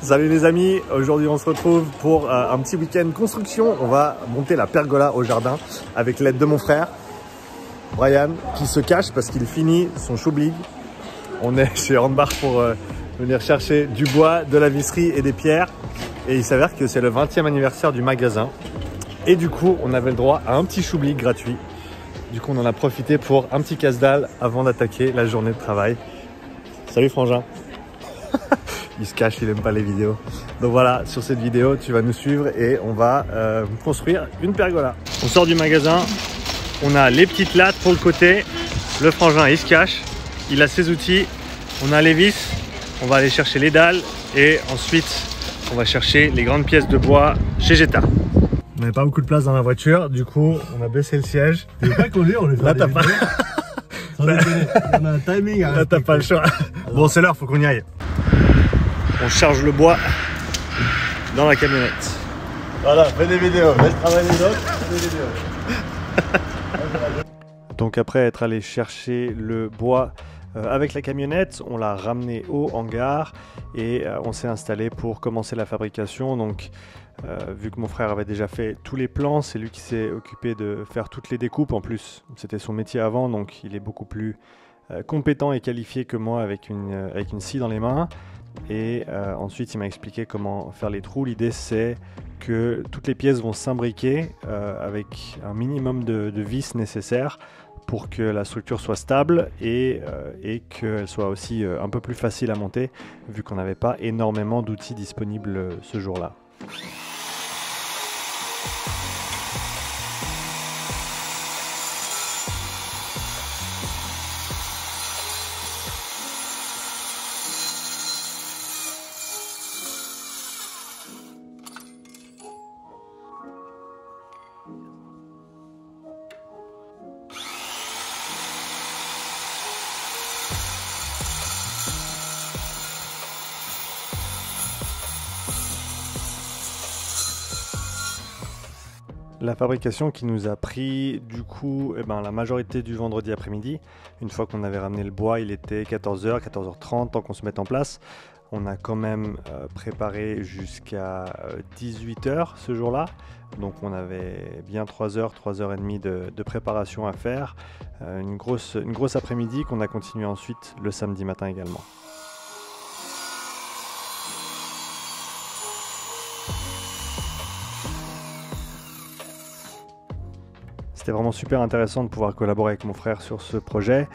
Salut les amis, aujourd'hui on se retrouve pour un petit week-end construction. On va monter la pergola au jardin avec l'aide de mon frère Brian qui se cache parce qu'il finit son choublig. On est chez Handbar pour venir chercher du bois, de la visserie et des pierres. Et il s'avère que c'est le 20e anniversaire du magasin. Et du coup on avait le droit à un petit choublig gratuit. Du coup on en a profité pour un petit casse-dalle avant d'attaquer la journée de travail. Salut Frangin. Il se cache, il aime pas les vidéos. Donc voilà, sur cette vidéo, tu vas nous suivre et on va construire une pergola. On sort du magasin, on a les petites lattes pour le côté. Le frangin, il se cache, il a ses outils. On a les vis, on va aller chercher les dalles et ensuite, on va chercher les grandes pièces de bois chez Jetta. On n'avait pas beaucoup de place dans la voiture, du coup, on a baissé le siège. Tu veux pas conduire, on les fait. Là, t'as pas... On a un timing. Là, t'as pas le choix. Bon, c'est l'heure, faut qu'on y aille. On charge le bois dans la camionnette. Voilà, fais des vidéos, laisse travailler les autres, fais des vidéos. Donc après être allé chercher le bois avec la camionnette, on l'a ramené au hangar et on s'est installé pour commencer la fabrication. Donc vu que mon frère avait déjà fait tous les plans, c'est lui qui s'est occupé de faire toutes les découpes. En plus, c'était son métier avant, donc il est beaucoup plus compétent et qualifié que moi avec une scie dans les mains. Et ensuite il m'a expliqué comment faire les trous. L'idée c'est que toutes les pièces vont s'imbriquer avec un minimum de vis nécessaires pour que la structure soit stable et qu'elle soit aussi un peu plus facile à monter vu qu'on n'avait pas énormément d'outils disponibles ce jour-là. La fabrication qui nous a pris du coup la majorité du vendredi après-midi. Une fois qu'on avait ramené le bois, il était 14h, 14h30, tant qu'on se mette en place. On a quand même préparé jusqu'à 18h ce jour-là. Donc on avait bien 3h, 3h30 de préparation à faire. Une grosse après-midi qu'on a continué ensuite le samedi matin également. C'était vraiment super intéressant de pouvoir collaborer avec mon frère sur ce projet.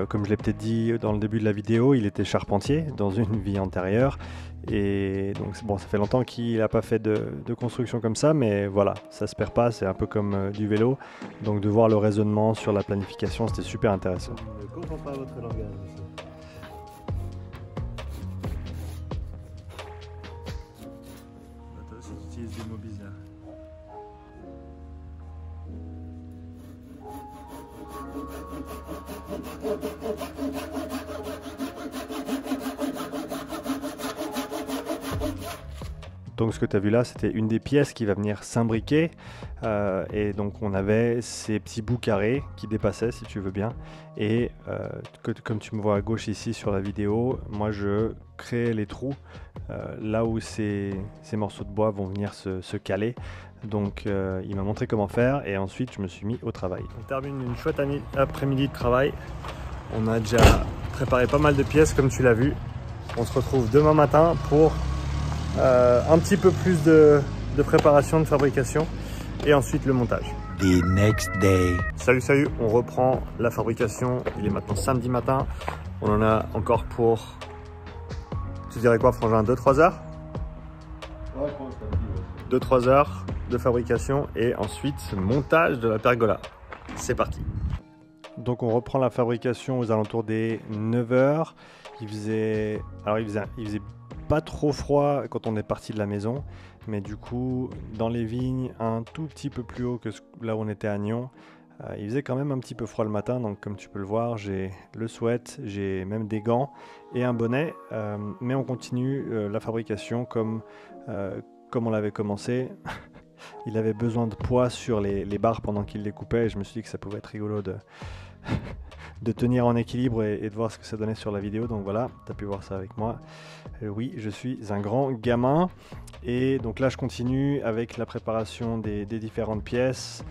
Comme je l'ai peut-être dit dans le début de la vidéo, il était charpentier dans une vie antérieure. Et donc bon, ça fait longtemps qu'il n'a pas fait de construction comme ça, mais voilà, ça se perd pas, c'est un peu comme du vélo. Donc de voir le raisonnement sur la planification, c'était super intéressant. Je ne comprends pas votre langage. Toi aussi tu utilises des mots bizarres. Donc ce que tu as vu là, c'était une des pièces qui va venir s'imbriquer et donc on avait ces petits bouts carrés qui dépassaient si tu veux bien et comme tu me vois à gauche ici sur la vidéo, moi je crée les trous là où ces morceaux de bois vont venir se caler. Donc il m'a montré comment faire et ensuite je me suis mis au travail. On termine une chouette après-midi de travail. On a déjà préparé pas mal de pièces comme tu l'as vu. On se retrouve demain matin pour un petit peu plus de préparation, de fabrication et ensuite le montage. The next day. Salut, on reprend la fabrication. Il est maintenant samedi matin. On en a encore pour, tu dirais quoi Frangin, 2-3 heures? Ouais, 2-3 heures de fabrication et ensuite montage de la pergola. C'est parti. Donc on reprend la fabrication aux alentours des 9 heures. Il faisait pas trop froid quand on est parti de la maison, mais du coup dans les vignes un tout petit peu plus haut que là où on était à Nyon, il faisait quand même un petit peu froid le matin. Donc comme tu peux le voir, j'ai le sweat, j'ai même des gants et un bonnet, mais on continue la fabrication comme on l'avait commencé. Il avait besoin de poids sur les barres pendant qu'il les coupait et je me suis dit que ça pouvait être rigolo tenir en équilibre et de voir ce que ça donnait sur la vidéo. Donc voilà, tu as pu voir ça avec moi. Oui, je suis un grand gamin. Et donc là, je continue avec la préparation des différentes pièces.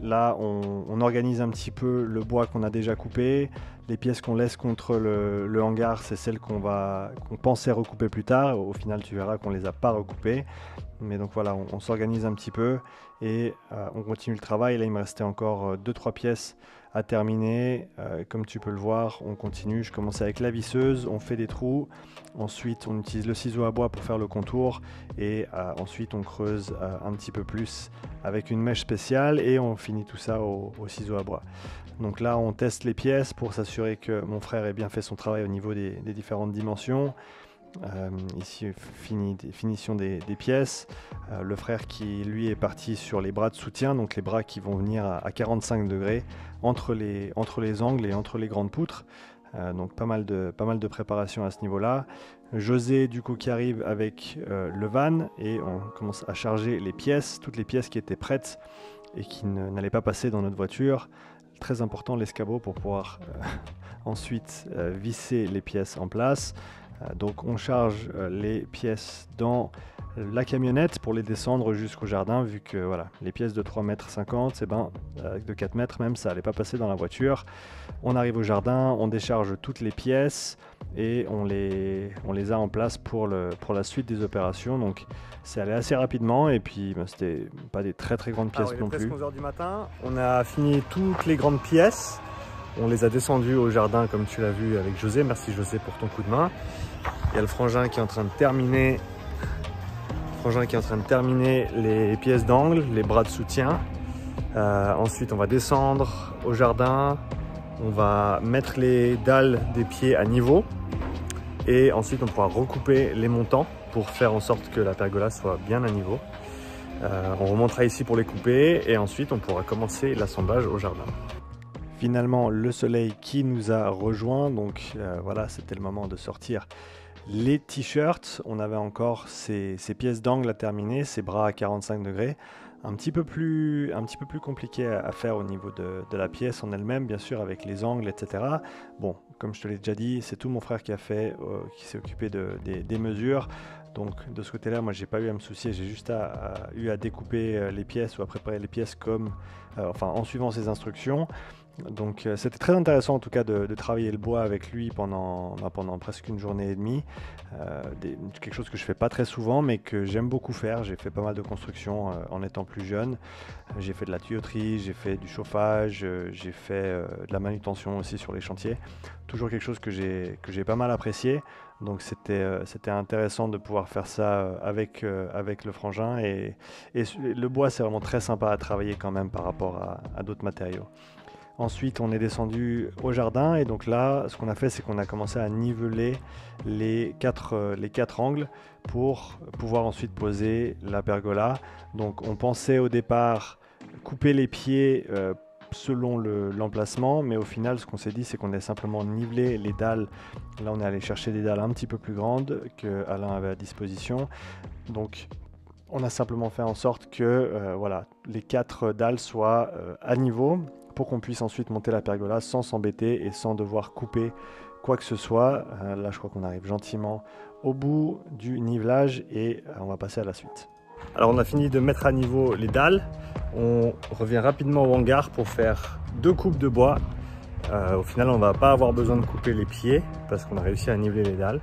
Là, on organise un petit peu le bois qu'on a déjà coupé. Les pièces qu'on laisse contre le hangar, c'est celles qu'on pensait recouper plus tard. Au final, tu verras qu'on ne les a pas recoupées. Mais donc voilà, on s'organise un petit peu et on continue le travail. Là, il me restait encore 2-3 pièces à terminer. Comme tu peux le voir, on continue. Je commence avec la visseuse, on fait des trous. Ensuite, on utilise le ciseau à bois pour faire le contour. Et ensuite, on creuse un petit peu plus avec une mèche spéciale et on finit tout ça au ciseau à bois. Donc là, on teste les pièces pour s'assurer que mon frère ait bien fait son travail au niveau des différentes dimensions. Ici, finition des pièces. Le frère qui lui est parti sur les bras de soutien, donc les bras qui vont venir à 45 degrés entre les angles et entre les grandes poutres. Donc pas mal de préparation à ce niveau-là. José du coup qui arrive avec le van et on commence à charger les pièces, toutes les pièces qui étaient prêtes et qui n'allaient pas passer dans notre voiture. Très important l'escabeau pour pouvoir ensuite visser les pièces en place. Donc on charge les pièces dans la camionnette pour les descendre jusqu'au jardin, vu que voilà, les pièces de 3,50 m, de 4 mètres même, ça n'allait pas passer dans la voiture. On arrive au jardin, on décharge toutes les pièces et on les a en place pour la suite des opérations. Donc c'est allé assez rapidement et puis c'était pas des très grandes pièces non plus. 11 h du matin, on a fini toutes les grandes pièces. On les a descendues au jardin comme tu l'as vu avec José. Merci José pour ton coup de main. Il y a le frangin qui est en train de terminer, les pièces d'angle, les bras de soutien. Ensuite, on va descendre au jardin. On va mettre les dalles des pieds à niveau. Et ensuite, on pourra recouper les montants pour faire en sorte que la pergola soit bien à niveau. On remontera ici pour les couper et ensuite, on pourra commencer l'assemblage au jardin. Finalement, le soleil qui nous a rejoint, donc voilà, c'était le moment de sortir les t-shirts. On avait encore ces pièces d'angle à terminer, ces bras à 45 degrés, un petit peu plus compliqué à faire au niveau de la pièce en elle-même, bien sûr, avec les angles, etc. Bon, comme je te l'ai déjà dit, c'est tout mon frère qui qui s'est occupé des mesures. Donc de ce côté-là, moi j'ai pas eu à me soucier, j'ai juste eu à découper les pièces ou à préparer les pièces en suivant ses instructions. Donc c'était très intéressant en tout cas de travailler le bois avec lui pendant presque une journée et demie. Quelque chose que je fais pas très souvent mais que j'aime beaucoup faire. J'ai fait pas mal de construction en étant plus jeune. J'ai fait de la tuyauterie, j'ai fait du chauffage, j'ai fait de la manutention aussi sur les chantiers. Toujours quelque chose que j'ai pas mal apprécié. Donc c'était intéressant de pouvoir faire ça avec le frangin et le bois c'est vraiment très sympa à travailler quand même par rapport à d'autres matériaux. Ensuite, on est descendu au jardin et donc là, ce qu'on a fait, c'est qu'on a commencé à niveler les quatre angles pour pouvoir ensuite poser la pergola. Donc, on pensait au départ couper les pieds selon l'emplacement, mais au final, ce qu'on s'est dit, c'est qu'on a simplement nivelé les dalles. Là, on est allé chercher des dalles un petit peu plus grandes que Alain avait à disposition. Donc, on a simplement fait en sorte que voilà, les 4 dalles soient à niveau, pour qu'on puisse ensuite monter la pergola sans s'embêter et sans devoir couper quoi que ce soit. Là, je crois qu'on arrive gentiment au bout du nivelage et on va passer à la suite. Alors, on a fini de mettre à niveau les dalles. On revient rapidement au hangar pour faire 2 coupes de bois. Au final, on ne va pas avoir besoin de couper les pieds parce qu'on a réussi à niveler les dalles.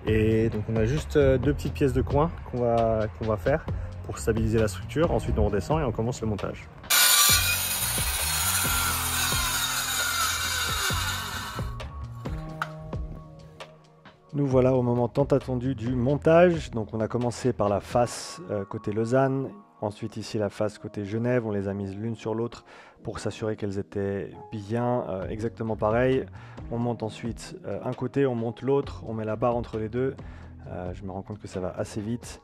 Et donc, on a juste 2 petites pièces de coin qu'on va faire pour stabiliser la structure. Ensuite, on redescend et on commence le montage. Nous voilà au moment tant attendu du montage. Donc on a commencé par la face côté Lausanne, ensuite ici la face côté Genève. On les a mises l'une sur l'autre pour s'assurer qu'elles étaient bien exactement pareilles. On monte ensuite un côté, on monte l'autre, on met la barre entre les deux. Je me rends compte que ça va assez vite.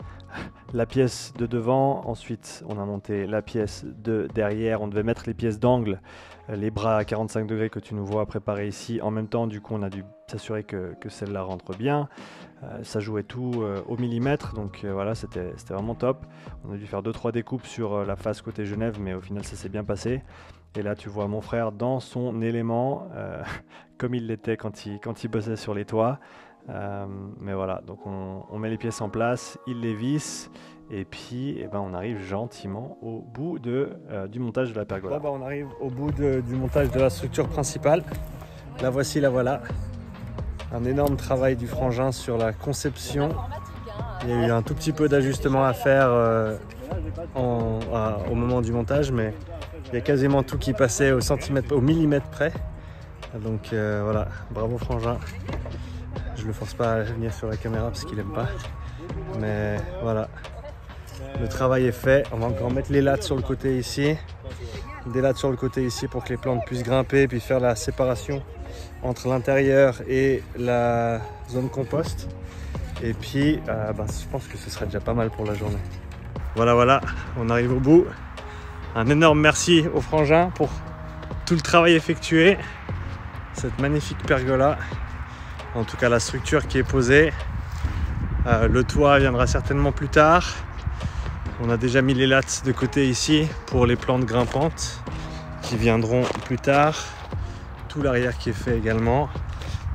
La pièce de devant, ensuite on a monté la pièce de derrière. On devait mettre les pièces d'angle, les bras à 45 degrés que tu nous vois préparer ici. En même temps, du coup, on a dû s'assurer que celle-là rentre bien. Ça jouait tout au millimètre, donc voilà, c'était vraiment top. On a dû faire 2-3 découpes sur la face côté Genève, mais au final ça s'est bien passé. Et là tu vois mon frère dans son élément, comme il l'était quand il bossait sur les toits. Mais voilà, donc on met les pièces en place, il les visse, et puis on arrive gentiment au bout du montage de la pergola. Bon, on arrive au bout du montage de la structure principale. La voici, la voilà. Un énorme travail du frangin sur la conception. Il y a eu un tout petit peu d'ajustement à faire au moment du montage, mais il y a quasiment tout qui passait au millimètre près. Donc voilà, bravo frangin. Je le force pas à venir sur la caméra parce qu'il aime pas. Mais voilà, le travail est fait. On va encore mettre les lattes sur le côté ici. Des lattes sur le côté ici pour que les plantes puissent grimper, puis faire la séparation entre l'intérieur et la zone compost. Et puis je pense que ce sera déjà pas mal pour la journée. Voilà, on arrive au bout. Un énorme merci au frangin pour tout le travail effectué. Cette magnifique pergola. En tout cas la structure qui est posée. Le toit viendra certainement plus tard. On a déjà mis les lattes de côté ici pour les plantes grimpantes qui viendront plus tard. Tout l'arrière qui est fait également.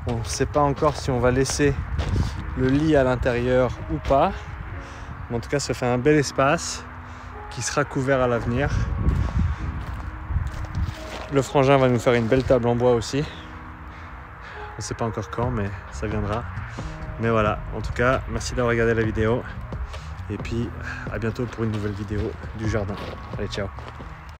On ne sait pas encore si on va laisser le lit à l'intérieur ou pas. Mais en tout cas, ça fait un bel espace qui sera couvert à l'avenir. Le frangin va nous faire une belle table en bois aussi. On ne sait pas encore quand, mais ça viendra. Mais voilà, en tout cas, merci d'avoir regardé la vidéo. Et puis, à bientôt pour une nouvelle vidéo du jardin. Allez, ciao!